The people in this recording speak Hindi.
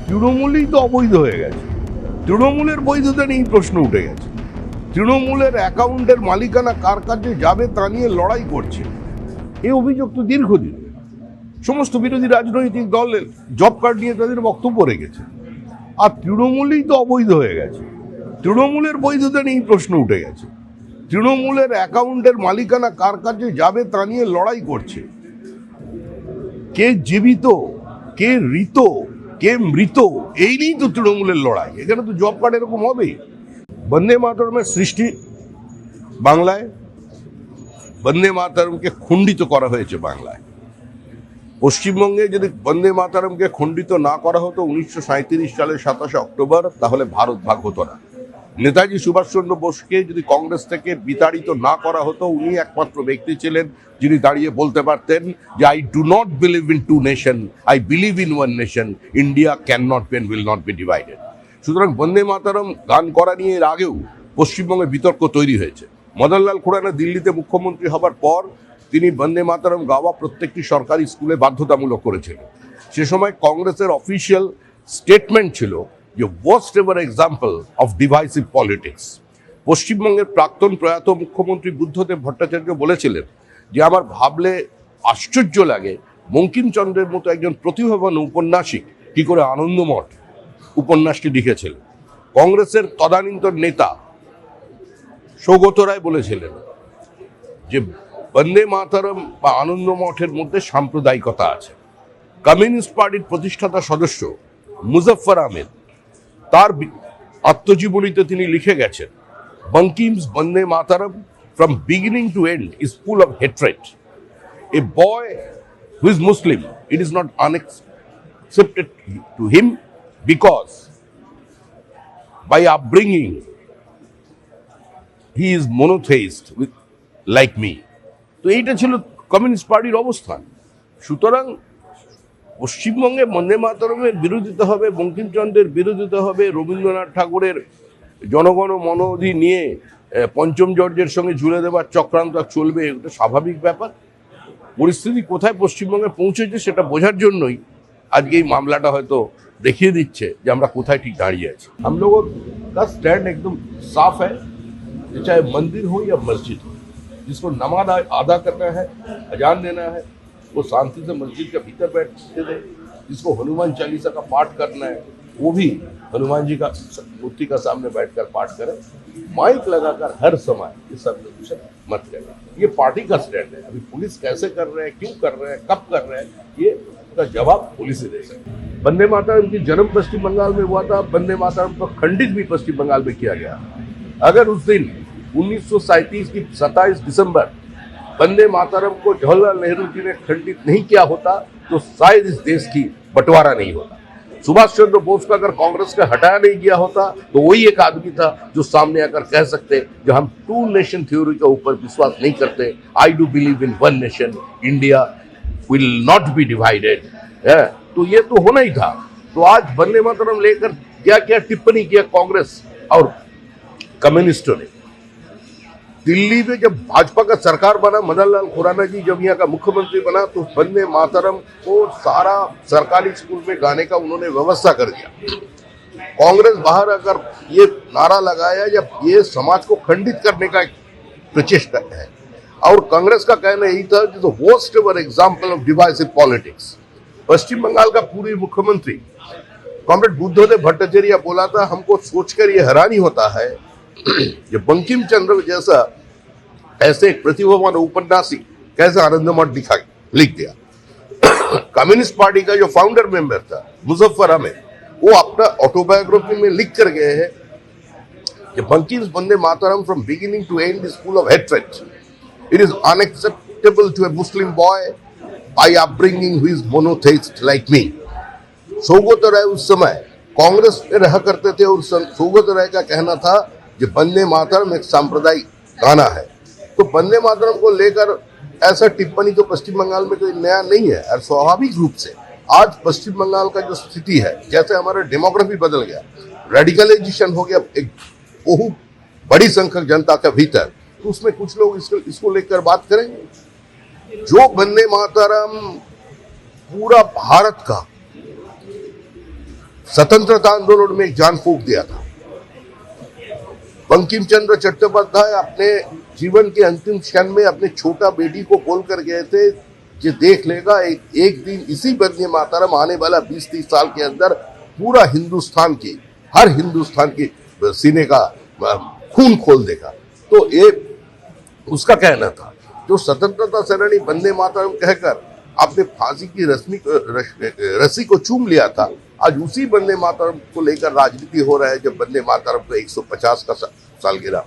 তৃণমূলই তো অবৈধ হয়ে গেছে। তৃণমূলের বৈধতা নিয়ে প্রশ্ন উঠে গেছে। তৃণমূলের অ্যাকাউন্টের মালিকানা কার কাছে যাবে তা নিয়ে লড়াই করছে। এই অভিযোগ তো দীর্ঘদিন। সমস্ত বিরোধী রাজনৈতিক দলের জব কার্ড নিয়ে তাদের বক্তব্য রেখেছে। আর তৃণমূলই তো অবৈধ হয়ে গেছে। তৃণমূলের বৈধতা নিয়ে প্রশ্ন উঠে গেছে। তৃণমূলের অ্যাকাউন্টের মালিকানা কার কাছে যাবে তা নিয়ে লড়াই করছে। কে জীবিত, কে মৃত, কে মৃত, এই নিয়েই তো তৃণমূলের লড়াই। এখানে তো জব কার্ড এরকম হবেই। বন্দে মাতরমের সৃষ্টি বাংলায়, বন্দে মাতরমকে খণ্ডিত করা হয়েছে বাংলায়। পশ্চিমবঙ্গে যদি বন্দে মাতরমকে খণ্ডিত না করা হতো 1937 সালের 27 অক্টোবর, তাহলে ভারত ভাগ হতো না। নেতাজি সুভাষচন্দ্র বোসকে যদি কংগ্রেস থেকে বিতাড়িত না করা হতো, উনি একমাত্র ব্যক্তি ছিলেন যিনি দাঁড়িয়ে বলতে পারতেন যে I do not believe in two nation, I believe in one nation, India can not be will not be divided. সুতরাং বন্দে মাতরম গান করা নিয়ে এর আগেও পশ্চিমবঙ্গে বিতর্ক তৈরি হয়েছে। মদনলাল খুরানা দিল্লিতে মুখ্যমন্ত্রী হবার পর তিনি বন্দে মাতরম গাওয়া প্রত্যেকটি সরকারি স্কুলে বাধ্যতামূলক করেছিলেন। সে সময় কংগ্রেসের অফিসিয়াল স্টেটমেন্ট ছিল যে worst ever example of divisive politics। পশ্চিমবঙ্গের প্রাক্তন প্রয়াত মুখ্যমন্ত্রী বুদ্ধদেব ভট্টাচার্য বলেছিলেন যে আমার ভাবলে আশ্চর্য লাগে বঙ্কিমচন্দ্রের মতো একজন প্রতিভাবান উপন্যাসিক কি করে আনন্দমঠ উপন্যাসটি লিখেছিলেন। কংগ্রেসের তদানীন্তন নেতা সৌগত রায় বলেছিলেন যে বন্দে মাতরম বা আনন্দমঠের মধ্যে সাম্প্রদায়িকতা আছে। কমিউনিস্ট পার্টির প্রতিষ্ঠাতা সদস্য মুজফফর আহমেদ তার আত্মজীবনীতে তিনি লিখে গেছেন, বঙ্কিমস বন্দে মাতরম from beginning to end is full of hatred. A boy who is Muslim, it is not unaccepted to him because by upbringing he is monotheist with like me. তো এইটা ছিল কমিউনিস্ট পার্টির অবস্থান। সুতরাং পশ্চিমবঙ্গে বন্দে মাতরমের বিরোধিতা হবে, বঙ্কিমচন্দ্রের বিরোধিতা হবে, রবীন্দ্রনাথ ঠাকুরের জনগণ মনোধি নিয়ে পঞ্চম জর্জের সঙ্গে ঝুলে দেওয়ার চক্রান্ত চলবে, এটা স্বাভাবিক ব্যাপার। পরিস্থিতি কোথায় পশ্চিমবঙ্গে পৌঁছেছে সেটা বোঝার জন্যই আজকে এই মামলাটা হয়তো দেখিয়ে দিচ্ছে যে আমরা কোথায় ঠিক দাঁড়িয়ে আছি। हम लोगों का स्टैंड एकदम साफ है, चाहे मंदिर हो या मस्जिद हो, जिसको नमाज अदा करना है, अजान देना है, वो शांति से मस्जिद के भीतर बैठते थे। जिसको हनुमान चालीसा का पाठ करना है वो भी हनुमान जी का मूर्ति का सामने बैठकर पाठ करें। माइक लगाकर हर समय ये सब मत करें। ये पार्टी का स्टैंड है। अभी पुलिस कैसे कर रहे हैं, क्यों कर रहे हैं, कब कर रहे हैं, ये का जवाब पुलिस ही दे सकती है। वंदे मातरम की जन्म पश्चिम बंगाल में हुआ था। वंदे मातरम को खंडित भी पश्चिम बंगाल में किया गया। अगर उस दिन 1937 की 27 दिसंबर वंदे मातरम को जवाहरलाल नेहरू जी ने खंडित नहीं किया होता तो शायद इस देश की बंटवारा नहीं होता। सुभाष चंद्र बोस को अगर कांग्रेस का हटाया नहीं गया होता तो वही एक आदमी था जो सामने आकर कह सकते जो हम टू नेशन थ्योरी के ऊपर विश्वास नहीं करते, I do believe in one nation, India will not be divided. तो ये तो होना ही था। तो आज वंदे मातरम लेकर क्या क्या टिप्पणी किया कांग्रेस और कम्युनिस्टों ने। दिल्ली में जब भाजपा का सरकार बना, मदनलाल खुराना जी जब यहाँ का मुख्यमंत्री बना, तो वंदे मातरम को सारा सरकारी स्कूल में गाने का उन्होंने व्यवस्था कर दिया। कांग्रेस बाहर आकर ये नारा लगाया जब ये समाज को खंडित करने का एक प्रचेष्टा है। और कांग्रेस का कहना यही था कि the worst ever example of divisive politics. Paschim Bangal का पूर्व मुख्यमंत्री कॉमरेड बुद्धदेव भट्टाचार्य बोला था, हमको सोचकर ये हैरानी होता है कि बंकिम चंद्र जैसा ऐसे एक प्रतिभावान उपन्यासिक कैसे आनंदमठ लिख दिया। कम्युनिस्ट पार्टी का जो फाउंडर मेंबर था मुजफ्फर अहमद, वो अपना ऑटोबायोग्राफी में लिख कर गए हैं कि Bankim Vande Mataram from beginning to end is full of hatred. It is unacceptable to a Muslim boy by upbringing who is monotheist like me. Saugata Roy उस समय कांग्रेस में रहा करते थे और सौगत राय का कहना था कि वंदे मातरम एक सांप्रदायिक गाना है। तो वंदे मातरम को लेकर ऐसा टिप्पणी तो पश्चिम बंगाल में कोई नया नहीं है। और स्वाभाविक रूप से आज पश्चिम बंगाल का जो स्थिति है, जैसे हमारा डेमोग्राफी बदल गया, रेडिकलाइजेशन हो गया एक बहुत बड़ी संख्यक जनता के भीतर, तो उसमें कुछ लोग इसको लेकर बात करेंगे। जो वंदे मातरम पूरा भारत का स्वतंत्रता आंदोलन में एक जान फूंक दिया था। बंकिम चंद्र चट्टोपाध्याय अपने जीवन के अंतिम क्षण में अपने छोटा बेटी को बोल कर गए थे कि देख लेगा एक दिन इसी वंदे मातरम आने वाला 20-30 साल के अंदर पूरा हिंदुस्तान की, हर हिंदुस्तान की सीने का खून खोल देगा। तो ये उसका कहना था। जो स्वतंत्रता सेनानी वंदे मातरम कहकर आपने फांसी की रस्सी को चूम लिया था, आज उसी वंदे मातरम को लेकर राजनीति हो रहा है। जब वंदे मातरम को 150 का सालगिरह